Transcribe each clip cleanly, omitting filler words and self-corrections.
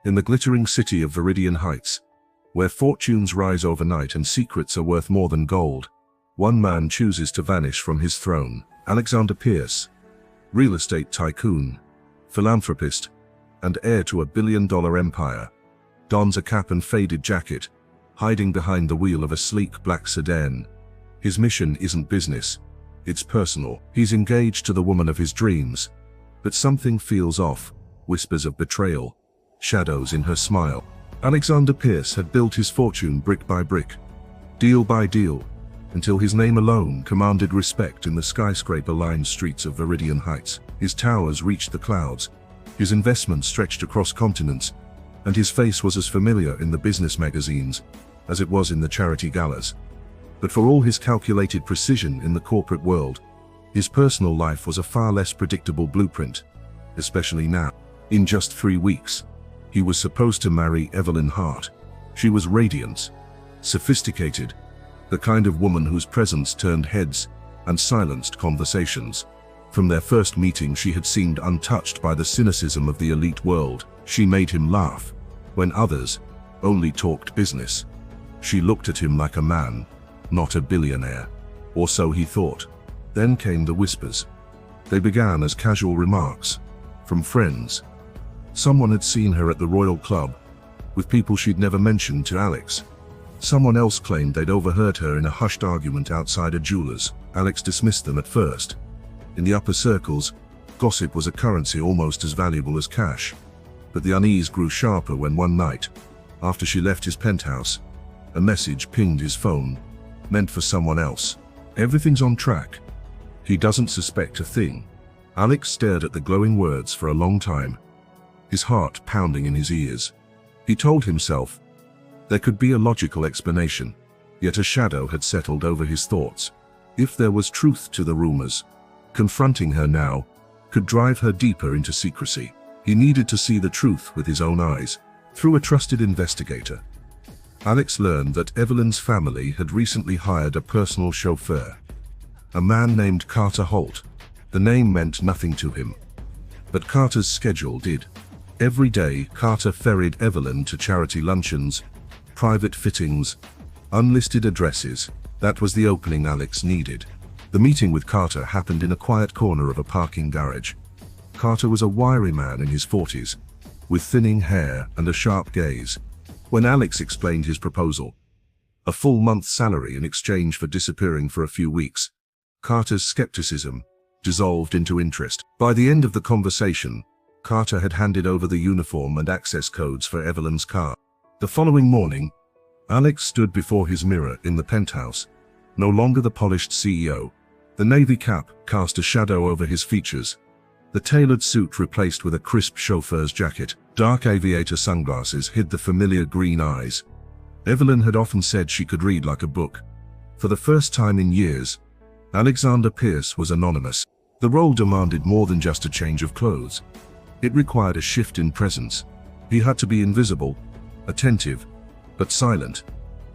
In the glittering city of Viridian Heights, where fortunes rise overnight and secrets are worth more than gold, one man chooses to vanish from his throne. Alexander Pierce, real estate tycoon, philanthropist, and heir to a billion-dollar empire, dons a cap and faded jacket, hiding behind the wheel of a sleek black sedan. His mission isn't business, it's personal. He's engaged to the woman of his dreams, but something feels off. Whispers of betrayal, shadows in her smile. Alexander Pierce had built his fortune brick by brick, deal by deal, until his name alone commanded respect in the skyscraper-lined streets of Viridian Heights. His towers reached the clouds, his investments stretched across continents, and his face was as familiar in the business magazines as it was in the charity galas. But for all his calculated precision in the corporate world, his personal life was a far less predictable blueprint, especially now. In just 3 weeks, he was supposed to marry Evelyn Hart. She was radiant, sophisticated, the kind of woman whose presence turned heads and silenced conversations. From their first meeting, she had seemed untouched by the cynicism of the elite world. She made him laugh when others only talked business. She looked at him like a man, not a billionaire. Or so he thought. Then came the whispers. They began as casual remarks from friends. Someone had seen her at the Royal Club with people she'd never mentioned to Alex. Someone else claimed they'd overheard her in a hushed argument outside a jeweler's. Alex dismissed them at first. In the upper circles, gossip was a currency almost as valuable as cash. But the unease grew sharper when one night, after she left his penthouse, a message pinged his phone, meant for someone else. Everything's on track. He doesn't suspect a thing. Alex stared at the glowing words for a long time, his heart pounding in his ears. He told himself there could be a logical explanation, yet a shadow had settled over his thoughts. If there was truth to the rumors, confronting her now could drive her deeper into secrecy. He needed to see the truth with his own eyes, through a trusted investigator. Alex learned that Evelyn's family had recently hired a personal chauffeur, a man named Carter Holt. The name meant nothing to him, but Carter's schedule did. Every day, Carter ferried Evelyn to charity luncheons, private fittings, unlisted addresses. That was the opening Alex needed. The meeting with Carter happened in a quiet corner of a parking garage. Carter was a wiry man in his 40s, with thinning hair and a sharp gaze. When Alex explained his proposal, a full month's salary in exchange for disappearing for a few weeks, Carter's skepticism dissolved into interest. By the end of the conversation, Carter had handed over the uniform and access codes for Evelyn's car. The following morning, Alex stood before his mirror in the penthouse, no longer the polished CEO. The navy cap cast a shadow over his features, the tailored suit replaced with a crisp chauffeur's jacket. Dark aviator sunglasses hid the familiar green eyes. Evelyn had often said she could read like a book. For the first time in years, Alexander Pierce was anonymous. The role demanded more than just a change of clothes. It required a shift in presence. He had to be invisible, attentive, but silent.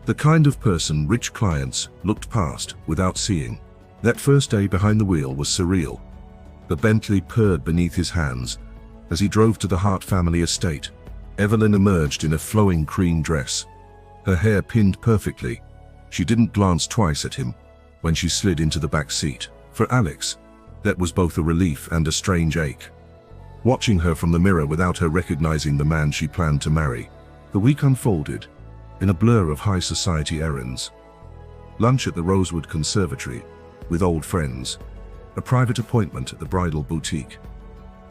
The kind of person rich clients looked past without seeing. That first day behind the wheel was surreal. The Bentley purred beneath his hands as he drove to the Hart family estate. Evelyn emerged in a flowing cream dress, her hair pinned perfectly. She didn't glance twice at him when she slid into the back seat. For Alex, that was both a relief and a strange ache. Watching her from the mirror without her recognizing the man she planned to marry, the week unfolded in a blur of high society errands. Lunch at the Rosewood Conservatory with old friends, a private appointment at the bridal boutique,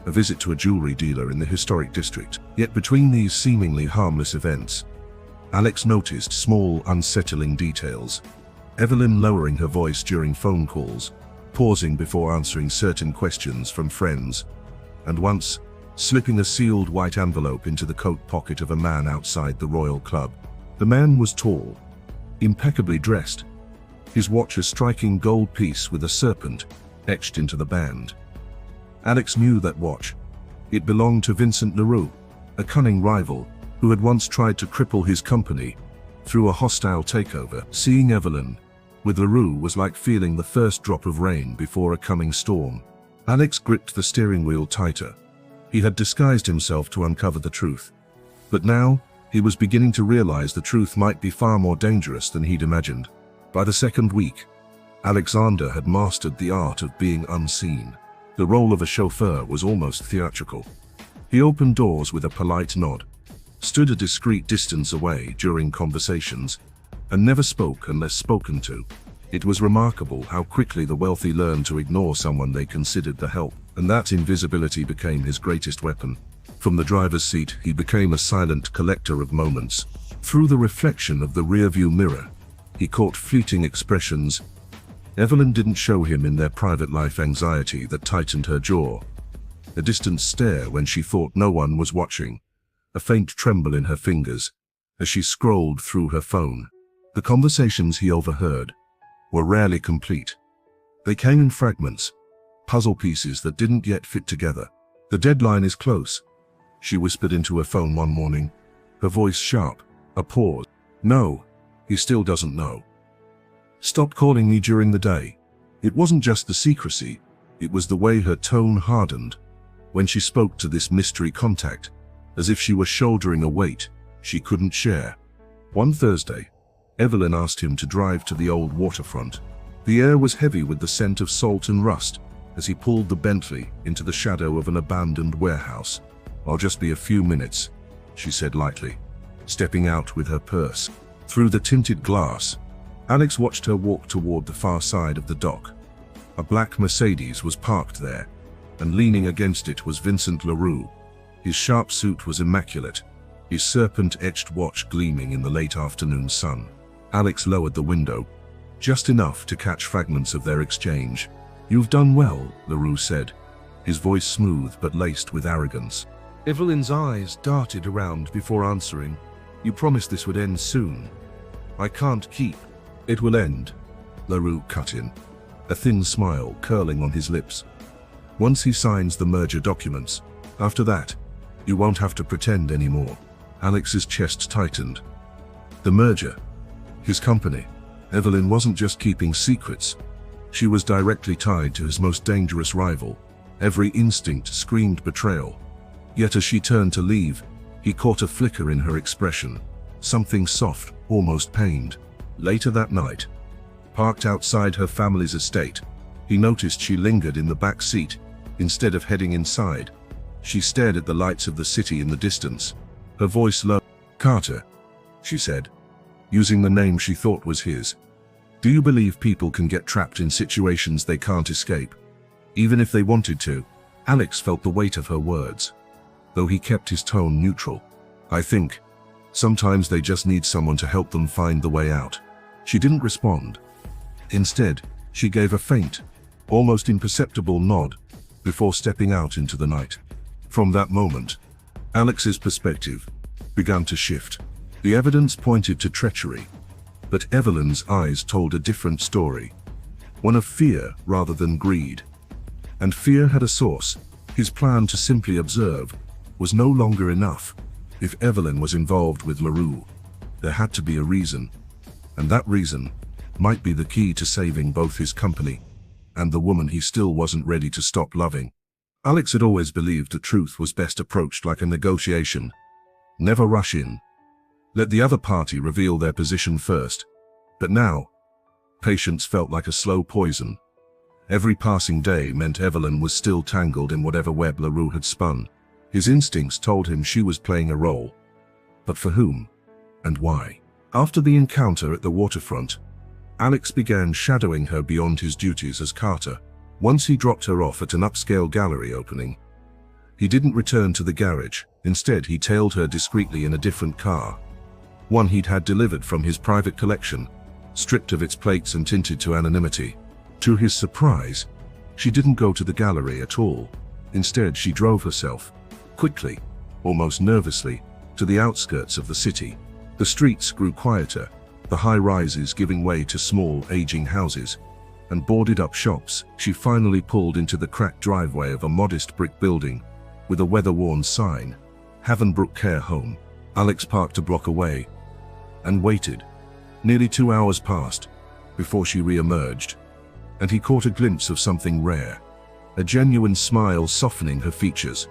a visit to a jewelry dealer in the historic district. Yet between these seemingly harmless events, Alex noticed small, unsettling details. Evelyn lowering her voice during phone calls, pausing before answering certain questions from friends, and once slipping a sealed white envelope into the coat pocket of a man outside the Royal Club. The man was tall, impeccably dressed, his watch a striking gold piece with a serpent etched into the band. Alex knew that watch. It belonged to Vincent LaRue, a cunning rival who had once tried to cripple his company through a hostile takeover. Seeing Evelyn with LaRue was like feeling the first drop of rain before a coming storm. Alex gripped the steering wheel tighter. He had disguised himself to uncover the truth. But now, he was beginning to realize the truth might be far more dangerous than he'd imagined. By the second week, Alexander had mastered the art of being unseen. The role of a chauffeur was almost theatrical. He opened doors with a polite nod, stood a discreet distance away during conversations, and never spoke unless spoken to. It was remarkable how quickly the wealthy learned to ignore someone they considered the help, and that invisibility became his greatest weapon. From the driver's seat, he became a silent collector of moments. Through the reflection of the rearview mirror, he caught fleeting expressions. Evelyn didn't show him in their private life anxiety that tightened her jaw, a distant stare when she thought no one was watching, a faint tremble in her fingers as she scrolled through her phone. The conversations he overheard were rarely complete. They came in fragments, puzzle pieces that didn't yet fit together. "The deadline is close," she whispered into her phone one morning, her voice sharp. A pause. "No, he still doesn't know. Stop calling me during the day." It wasn't just the secrecy, it was the way her tone hardened when she spoke to this mystery contact, as if she were shouldering a weight she couldn't share. One Thursday, Evelyn asked him to drive to the old waterfront. The air was heavy with the scent of salt and rust as he pulled the Bentley into the shadow of an abandoned warehouse. "I'll just be a few minutes," she said lightly, stepping out with her purse. Through the tinted glass, Alex watched her walk toward the far side of the dock. A black Mercedes was parked there, and leaning against it was Vincent LaRue. His sharp suit was immaculate, his serpent-etched watch gleaming in the late afternoon sun. Alex lowered the window, just enough to catch fragments of their exchange. "You've done well," LaRue said, his voice smooth but laced with arrogance. Evelyn's eyes darted around before answering. "You promised this would end soon." "I can't keep." "It will end," LaRue cut in, a thin smile curling on his lips. "Once he signs the merger documents, after that, you won't have to pretend anymore." Alex's chest tightened. The merger, his company. Evelyn wasn't just keeping secrets. She was directly tied to his most dangerous rival. Every instinct screamed betrayal. Yet as she turned to leave, he caught a flicker in her expression, something soft, almost pained. Later that night, parked outside her family's estate, he noticed she lingered in the back seat instead of heading inside. She stared at the lights of the city in the distance, her voice low. "Carter," she said, using the name she thought was his. "Do you believe people can get trapped in situations they can't escape, even if they wanted to?" Alex felt the weight of her words, though he kept his tone neutral. "I think sometimes they just need someone to help them find the way out." She didn't respond. Instead, she gave a faint, almost imperceptible nod before stepping out into the night. From that moment, Alex's perspective began to shift. The evidence pointed to treachery, but Evelyn's eyes told a different story, one of fear rather than greed. And fear had a source. His plan to simply observe was no longer enough. If Evelyn was involved with LaRue, there had to be a reason, and that reason might be the key to saving both his company and the woman he still wasn't ready to stop loving. Alex had always believed the truth was best approached like a negotiation. Never rush in. Let the other party reveal their position first. But now, patience felt like a slow poison. Every passing day meant Evelyn was still tangled in whatever web LaRue had spun. His instincts told him she was playing a role. But for whom? And why? After the encounter at the waterfront, Alex began shadowing her beyond his duties as Carter. Once he dropped her off at an upscale gallery opening. He didn't return to the garage. Instead, he tailed her discreetly in a different car, one he'd had delivered from his private collection, stripped of its plates and tinted to anonymity. To his surprise, she didn't go to the gallery at all. Instead, she drove herself, quickly, almost nervously, to the outskirts of the city. The streets grew quieter, the high-rises giving way to small, aging houses and boarded-up shops. She finally pulled into the cracked driveway of a modest brick building with a weather-worn sign, Havenbrook Care Home. Alex parked a block away and waited. Nearly 2 hours passed before she re-emerged, and he caught a glimpse of something rare, a genuine smile softening her features.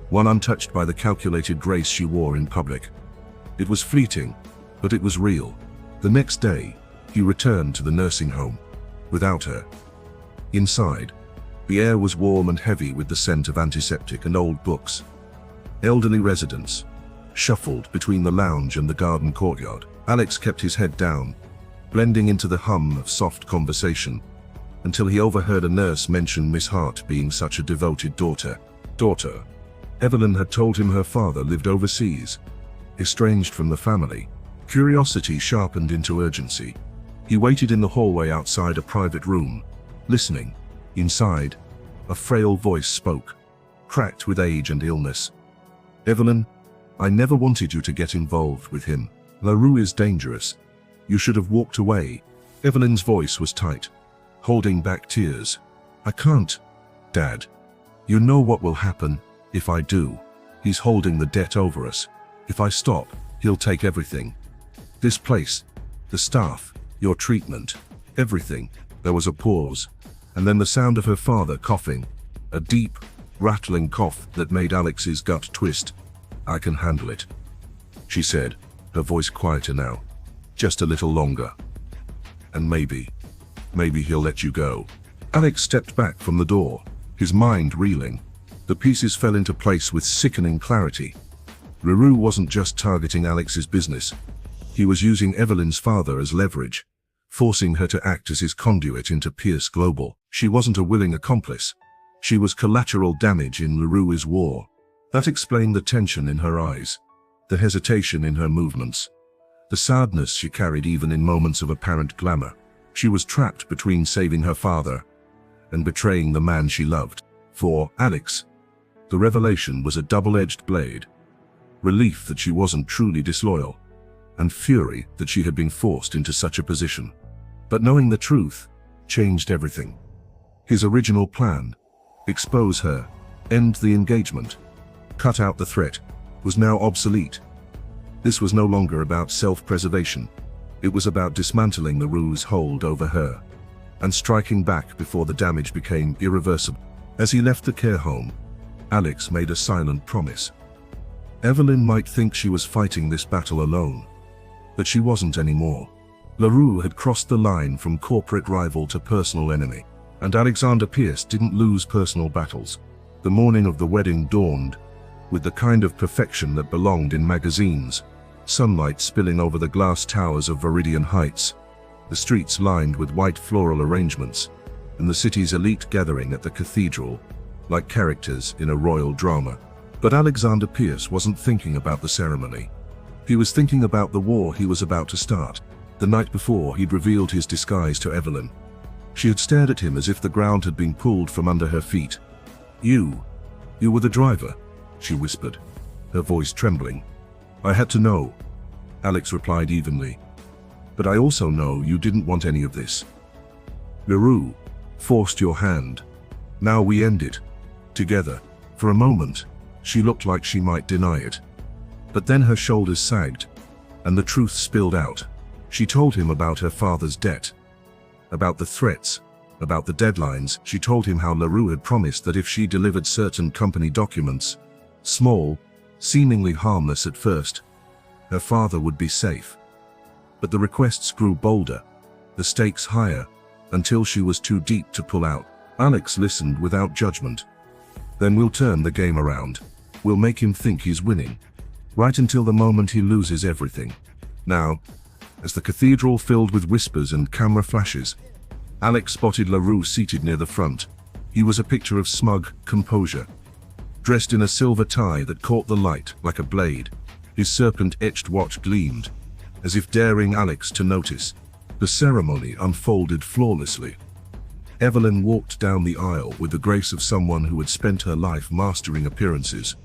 one untouched by the calculated grace she wore in public. It was fleeting, but it was real. The next day, he returned to the nursing home, without her. Inside, the air was warm and heavy with the scent of antiseptic and old books. Elderly residents shuffled between the lounge and the garden courtyard. Alex kept his head down, blending into the hum of soft conversation, until he overheard a nurse mention Miss Hart being such a devoted daughter. Evelyn had told him her father lived overseas, estranged from the family. Curiosity sharpened into urgency. He waited in the hallway outside a private room, listening. Inside, a frail voice spoke, cracked with age and illness. "Evelyn, I never wanted you to get involved with him. LaRue is dangerous. You should have walked away." Evelyn's voice was tight, holding back tears. "I can't, Dad. You know what will happen if I do. He's holding the debt over us. If I stop, he'll take everything. This place, the staff, your treatment, everything." There was a pause, and then the sound of her father coughing, a deep, rattling cough that made Alex's gut twist. "I can handle it," she said, her voice quieter now. "Just a little longer. And maybe he'll let you go." Alex stepped back from the door, his mind reeling. The pieces fell into place with sickening clarity. LaRue wasn't just targeting Alex's business. He was using Evelyn's father as leverage, forcing her to act as his conduit into Pierce Global. She wasn't a willing accomplice. She was collateral damage in LaRue's war. That explained the tension in her eyes, the hesitation in her movements, the sadness she carried even in moments of apparent glamour. She was trapped between saving her father and betraying the man she loved. For Alex, the revelation was a double-edged blade. Relief that she wasn't truly disloyal, and fury that she had been forced into such a position. But knowing the truth changed everything. His original plan, expose her, end the engagement, cut out the threat, was now obsolete. This was no longer about self-preservation. It was about dismantling LaRue's hold over her, and striking back before the damage became irreversible. As he left the care home, Alex made a silent promise. Evelyn might think she was fighting this battle alone, but she wasn't anymore. LaRue had crossed the line from corporate rival to personal enemy, and Alexander Pierce didn't lose personal battles. The morning of the wedding dawned with the kind of perfection that belonged in magazines, sunlight spilling over the glass towers of Viridian Heights, the streets lined with white floral arrangements, and the city's elite gathering at the cathedral, like characters in a royal drama. But Alexander Pierce wasn't thinking about the ceremony. He was thinking about the war he was about to start. The night before, he'd revealed his disguise to Evelyn. She had stared at him as if the ground had been pulled from under her feet. You were the driver," she whispered, her voice trembling. "I had to know," Alex replied evenly. "But I also know you didn't want any of this. LaRue forced your hand. Now we end it, together." For a moment, she looked like she might deny it. But then her shoulders sagged, and the truth spilled out. She told him about her father's debt, about the threats, about the deadlines. She told him how LaRue had promised that if she delivered certain company documents, small, seemingly harmless at first, her father would be safe. But the requests grew bolder, the stakes higher, until she was too deep to pull out. Alex listened without judgment. "Then we'll turn the game around. We'll make him think he's winning, right until the moment he loses everything." Now, as the cathedral filled with whispers and camera flashes, Alex spotted LaRue seated near the front. He was a picture of smug composure, dressed in a silver tie that caught the light like a blade. His serpent-etched watch gleamed, as if daring Alex to notice. The ceremony unfolded flawlessly. Evelyn walked down the aisle with the grace of someone who had spent her life mastering appearances.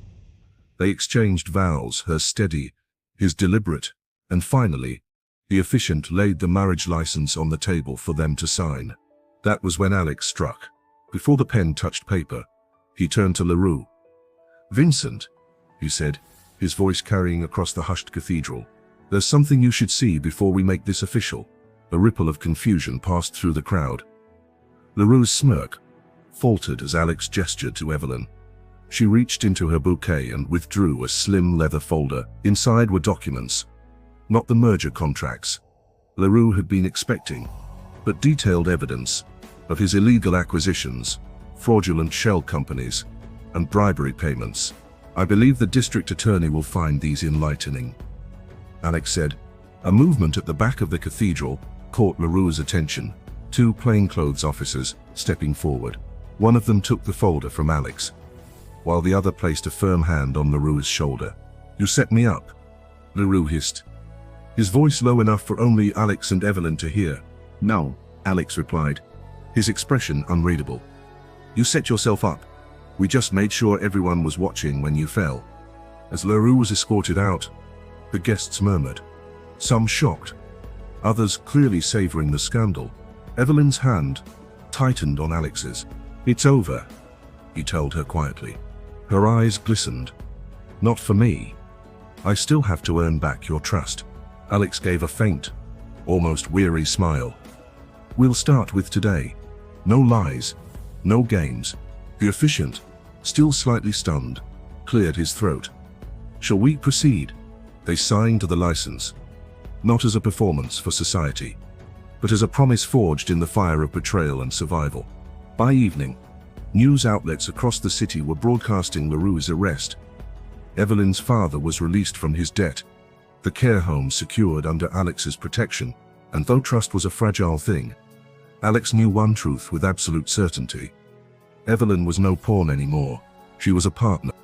They exchanged vows, her steady, his deliberate, and finally, the officiant laid the marriage license on the table for them to sign. That was when Alex struck. Before the pen touched paper, he turned to LaRue. "Vincent," he said, his voice carrying across the hushed cathedral, "there's something you should see before we make this official." A ripple of confusion passed through the crowd. LaRue's smirk faltered as Alex gestured to Evelyn. She reached into her bouquet and withdrew a slim leather folder. Inside were documents. Not the merger contracts Leroux had been expecting, but detailed evidence of his illegal acquisitions, fraudulent shell companies, and bribery payments. "I believe the district attorney will find these enlightening," Alex said. A movement at the back of the cathedral caught Leroux's attention. Two plainclothes officers stepping forward. One of them took the folder from Alex, while the other placed a firm hand on Leroux's shoulder. "You set me up," Leroux hissed, his voice low enough for only Alex and Evelyn to hear. "No," Alex replied, his expression unreadable. "You set yourself up. We just made sure everyone was watching when you fell." As Leroux was escorted out, the guests murmured, some shocked, others clearly savoring the scandal. Evelyn's hand tightened on Alex's. "It's over," he told her quietly. Her eyes glistened. "Not for me. I still have to earn back your trust." Alex gave a faint, almost weary smile. "We'll start with today. No lies, no games." The officiant, still slightly stunned, cleared his throat. "Shall we proceed?" They signed the license, not as a performance for society, but as a promise forged in the fire of betrayal and survival. By evening, news outlets across the city were broadcasting Leroux's arrest. Evelyn's father was released from his debt, the care home secured under Alex's protection, and though trust was a fragile thing, Alex knew one truth with absolute certainty. Evelyn was no pawn anymore. She was a partner.